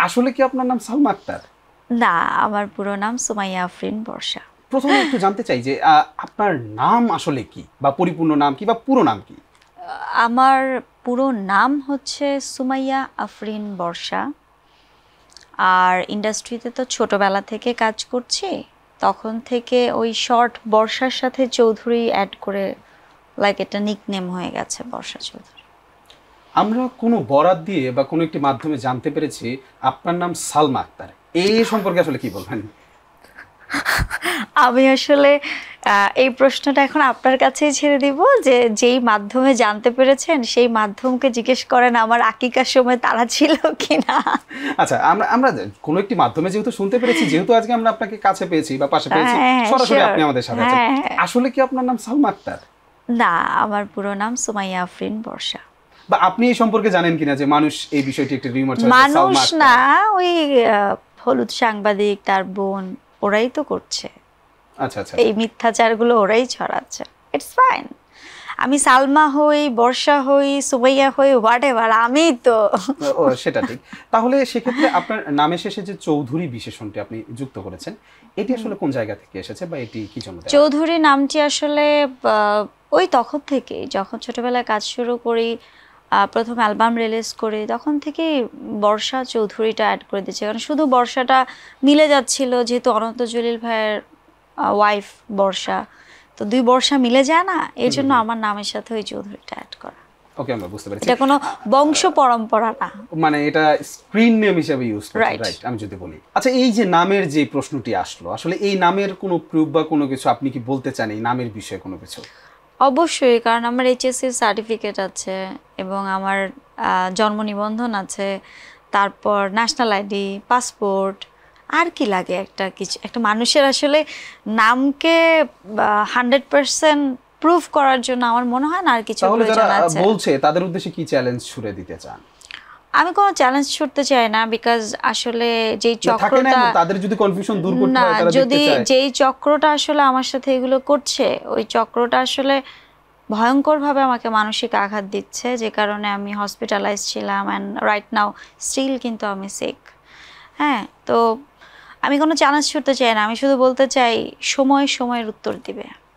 আসলে কি আপনার নাম সালমা আক্তার? না, আমার পুরো নাম সুমাইয়া আফরিন বর্ষা। প্রথমে একটু জানতে চাই যে আপনার নাম আসলে কি, বা পরিপূর্ণ নাম কি, বা পুরো নাম কি? আমার পুরো নাম হচ্ছে সুমাইয়া আফরিন বর্ষা। আর ইন্ডাস্ট্রিতে তো ছোটবেলা থেকে কাজ করছি, তখন থেকে ওই শর্ট বর্ষার সাথে চৌধুরী অ্যাড করে লাইক এটা নিকনেম হয়ে গেছে বর্ষা চৌধুরী। আমরা কোনো বরাত দিয়ে বা কোনো একটি মাধ্যমে জানতে পেরেছি আপনার নাম সালমা আক্তার। এই সম্পর্কে আসলে কি বলবেন? আমি আসলে এই প্রশ্নটা এখন আপনার কাছেই ছেড়ে দিব, যে যেই মাধ্যমে জানতে পেরেছেন সেই মাধ্যমকে জিজ্ঞেস করেন আমার আকিকার সময় তারা ছিল কিনা। আচ্ছা, আমরা আমরা কোনো একটি মাধ্যমে যেহেতু শুনতে পেরেছি, যেহেতু আজকে আমরা আপনাকে কাছে পেয়েছি বা পাশে পেয়েছি, সরাসরি আপনি আমাদের সাথে আছেন। আসলে কি আপনার নাম সালমা আক্তার? না, আমার পুরো নাম সুমাইয়া আফরিন বর্ষা। বা আপনি এই সম্পর্কে জানেন কিনা যে মানুষ এই বিষয়টি একটি রিউমার ছড়াচ্ছে? মানুষ না, ওই হলুদ সাংবাদিক তার বোন ওরাই তো করছে। আচ্ছা আচ্ছা, এই মিথ্যাচারগুলো ওরাই ছড়াচ্ছে। ইটস ফাইন, আমি সালমা হই, বর্ষা হই, সুমাইয়া হই, হোয়াটএভার, আমি তো। ও সেটা ঠিক। তাহলে সেক্ষেত্রে আপনার নামের শেষে যে চৌধুরী বিশেষণটি আপনি যুক্ত করেছেন, এটি আসলে কোন জায়গা থেকে এসেছে বা এটি কি জন্য? চৌধুরী নামটি আসলে ওই তখন থেকে, যখন ছোটবেলায় কাজ শুরু করি, প্রথম অ্যালবাম রিলিজ করি, তখন থেকেই বর্ষা চৌধুরীটা অ্যাড করে দিচ্ছে। কারণ শুধু বর্ষাটা মিলে যাচ্ছিল, যেহেতু অনন্ত জলিল ভাইয়ের ওয়াইফ বর্ষা, তো দুই বর্ষা মিলে যায় না, এই জন্য আমার নামের সাথে ওই চৌধুরীটা অ্যাড করা। ওকে, আমরা বুঝতে পেরেছি। এটা কোনো বংশ পরম্পরা না, মানে এটা স্ক্রিন নেম হিসেবে ইউজ করছে, রাইট? আমি যদি বলি, আচ্ছা, এই যে নামের যে প্রশ্নটি আসলো, আসলে এই নামের কোনো প্রুফ বা কোনো কিছু আপনি কি বলতে চান এই নামের বিষয়ে কোনো কিছু? অবশ্যই, কারণ আমার এইচএসসি সার্টিফিকেট আছে এবং আমার জন্ম নিবন্ধন আছে, তারপর ন্যাশনাল আইডি, পাসপোর্ট। আর কি লাগে একটা কিছু, একটা মানুষের আসলে নামকে 100% প্রুফ করার জন্য আমার মনে হয় না আর কিছু প্রয়োজন আছে। বলছে তাদের উদ্দেশ্যে কি চ্যালেঞ্জ ছুড়ে দিতে চান? আমি কোনো চ্যালেঞ্জ ছুড়তে চাই না, বিকজ আসলে যেই চক্রটা, তাদের যদি কনফিউশন দূর করতে হয়, তারা যদি যেই চক্রটা আসলে আমার সাথে এগুলো করছে, ওই চক্রটা আসলে ভয়ঙ্করভাবে আমাকে মানসিক আঘাত দিচ্ছে, যে কারণে আমি হসপিটালাইজ ছিলাম, অ্যান্ড রাইট নাও স্টিল কিন্তু আমি সিক। হ্যাঁ, তো আমি কোনো চ্যালেঞ্জ ছুড়তে চাই না, আমি শুধু বলতে চাই সময় সময়ের উত্তর দিবে।